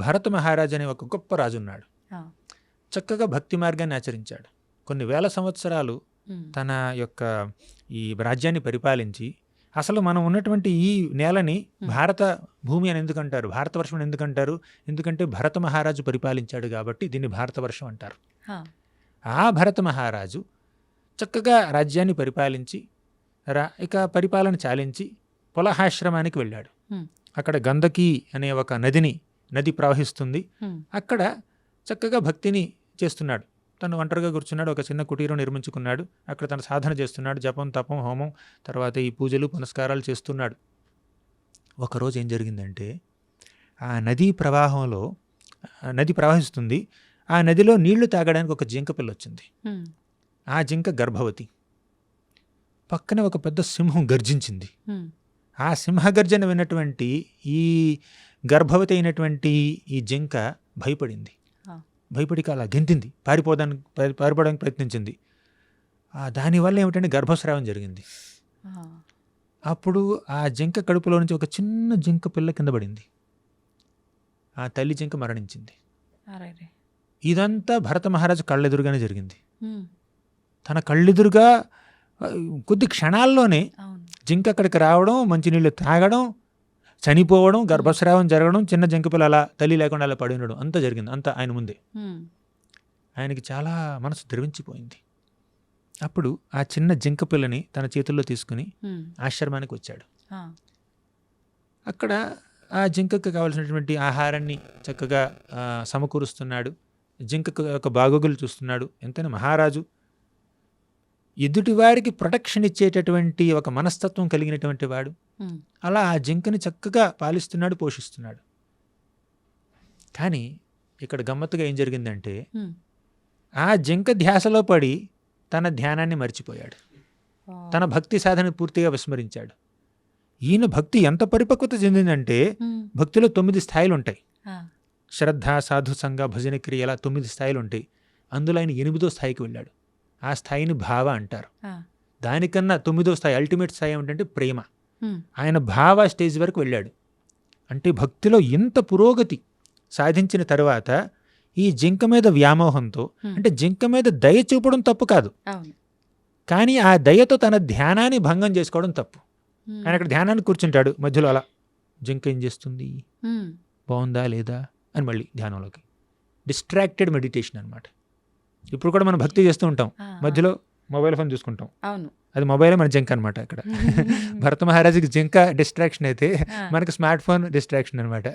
భరత మహారాజు అనే ఒక గొప్ప రాజు ఉన్నాడు. ఆ, చక్కగా భక్తి మార్గాన్ని ఆచరించాడు. కొన్ని వేల సంవత్సరాలు తన యొక్క ఈ రాజ్యాన్ని పరిపాలించి, అసలు మనం ఉన్నటువంటి ఈ నేలని భారత భూమి అని ఎందుకంటారు, భారతవర్షం అని ఎందుకంటారు? ఎందుకంటే భరత మహారాజు పరిపాలించాడు కాబట్టి దీన్ని భారతవర్షం అంటారు. ఆ, ఆ భరత మహారాజు చక్కగా రాజ్యాన్ని పరిపాలించి ఇక పరిపాలన చాలించి పులహాశ్రమానికి వెళ్ళాడు. అక్కడ గంధకి అనే ఒక నది ప్రవహిస్తుంది. అక్కడ చక్కగా భక్తిని చేస్తున్నాడు. తను ఒంటరిగా కూర్చున్నాడు. ఒక చిన్న కుటీరం నిర్మించుకున్నాడు. అక్కడ తన సాధన చేస్తున్నాడు. జపం, తపం, హోమం, తర్వాత ఈ పూజలు పునస్కారాలు చేస్తున్నాడు. ఒకరోజు ఏం జరిగిందంటే, ఆ నదీ ప్రవాహంలో నది ప్రవహిస్తుంది. ఆ నదిలో నీళ్లు తాగడానికి ఒక జింక పిల్ల వచ్చింది. ఆ జింక గర్భవతి. పక్కనే ఒక పెద్ద సింహం గర్జించింది. ఆ సింహగర్జన విన్నటువంటి ఈ గర్భవతి అయినటువంటి ఈ జింక భయపడింది. భయపడి అలా గెంతింది, పారిపోవడానికి ప్రయత్నించింది. దానివల్ల ఏమిటంటే గర్భస్రావం జరిగింది. అప్పుడు ఆ జింక కడుపులో నుంచి ఒక చిన్న జింక పిల్ల కింద పడింది. ఆ తల్లి జింక మరణించింది. ఇదంతా భరత మహారాజు కళ్ళెదురుగానే జరిగింది. తన కళ్ళెదురుగా కొద్ది క్షణాల్లోనే జింక అక్కడికి రావడం, మంచినీళ్ళు తాగడం, చనిపోవడం, గర్భస్రావం జరగడం, చిన్న జింక పిల్ల అలా తల్లి లేకుండా అలా పడి ఉండడం అంతా జరిగింది. అంతా ఆయన ముందే. ఆయనకి చాలా మనసు ద్రవించిపోయింది. అప్పుడు ఆ చిన్న జింక పిల్లని తన చేతుల్లో తీసుకుని ఆశ్రమానికి వచ్చాడు. అక్కడ ఆ జింకకు కావాల్సినటువంటి ఆహారాన్ని చక్కగా సమకూరుస్తున్నాడు. జింకకు ఒక బాగోగులు చూస్తున్నాడు. ఎంతైనా మహారాజు ఎదుటివారికి ప్రొటెక్షన్ ఇచ్చేటటువంటి ఒక మనస్తత్వం కలిగినటువంటి వాడు. అలా ఆ జింకని చక్కగా పాలిస్తున్నాడు, పోషిస్తున్నాడు. కానీ ఇక్కడ గమ్మత్తుగా ఏం జరిగిందంటే, ఆ జింక ధ్యాసలో పడి తన ధ్యానాన్ని మర్చిపోయాడు. తన భక్తి సాధన పూర్తిగా విస్మరించాడు. ఈయన భక్తి ఎంత పరిపక్వత చెందిందంటే, భక్తిలో 9 స్థాయిలు ఉంటాయి. శ్రద్ధ, సాధు సంఘ, భజన క్రియ, ఇలా 9 స్థాయిలు ఉంటాయి. అందులో ఆయన 8వ స్థాయికి వెళ్ళాడు. ఆ స్థాయిని భావ అంటారు. దానికన్నా 9వ స్థాయి, అల్టిమేట్ స్థాయి ఏమిటంటే ప్రేమ. ఆయన భావ స్టేజ్ వరకు వెళ్ళాడు. అంటే భక్తిలో ఇంత పురోగతి సాధించిన తర్వాత ఈ జింక మీద వ్యామోహంతో, అంటే జింక మీద దయ చూపడం తప్పు కాదు, కానీ ఆ దయతో తన ధ్యానాన్ని భంగం చేసుకోవడం తప్పు. ఆయన అక్కడ ధ్యానాన్ని కూర్చుంటాడు. మధ్యలో అలా జింక ఏం చేస్తుంది, బాగుందా లేదా అని మళ్ళీ ధ్యానంలోకి. డిస్ట్రాక్టెడ్ మెడిటేషన్ అనమాట. ఇప్పుడు కూడా మనం భక్తి చేస్తూ ఉంటాం, మధ్యలో మొబైల్ ఫోన్ చూసుకుంటాం. అది మొబైలే మన జింక అనమాట. అక్కడ భరత మహారాజుకి జింక డిస్ట్రాక్షన్ అయితే మనకి స్మార్ట్ ఫోన్ డిస్ట్రాక్షన్ అనమాట.